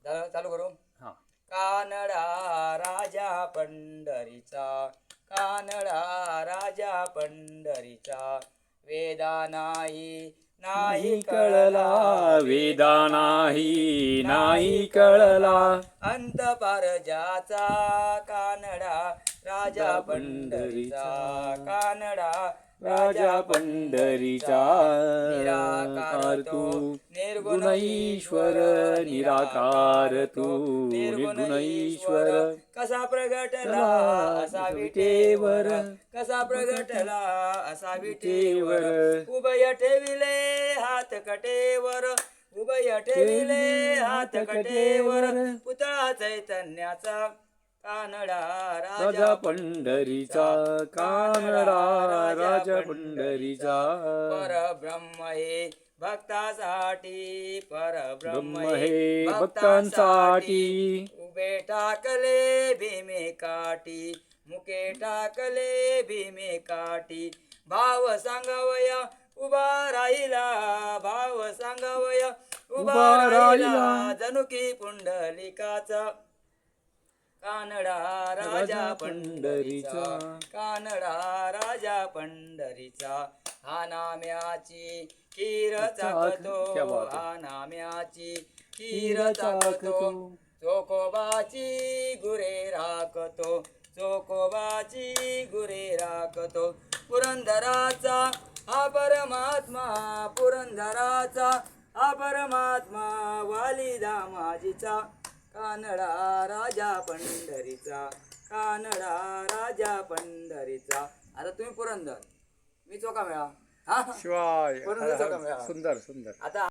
चालू करू. हा. कानडा राजा पंढरीचा, कानडा राजा पंढरीचा, वेदा नाही कळला, वेदा नाही कळला, अंत पारजाचा, कानडा राजा पंढरीचा, कानडा राजा पंढरीचा. निराकार तू निर्गुण ईश्वर, निराकार तू निर्गुण ईश्वर. कसा प्रगटला असा विटेवर, कसा प्रगटला असा विटेवर, उभय ठेविले हात कटेवर, उभय ठेविले हात कटेवर, पुतळा चैतन्याचा, कानडा राजा पंढरीचा, कानडा राजा पंढरीचा. परब्रह्म हे भक्तासाठी, परब्रह्म हे भक्तांसाठी, उभे टाकले भीमे काठी, मुके टाकले भीमे काठी, भाव सांगावया उभा राहिला, भाव सांगावया उभा राहिला, जनुकी पुंडलिकाचा, कानडा राजा पंढरीचा, कानडा राजा पंढरीचा. हा नाम्याची खीर चाकतो, हा नाम्याची खीर चाकतो, चोकोबाची गुरे राखतो, चोकोबाची गुरे राखतो. पुरंदराचा हा परमात्मा, पुरंदराचा हा परमात्मा, वाली दामाजीचा, कानडा राजा पंढरीचा, कानडा राजा पंढरीचा. आता तुम्ही पुरंदर, मी चोकामेळा. हा शिवाय. पुरंदर चोकामेळा. सुंदर सुंदर. आता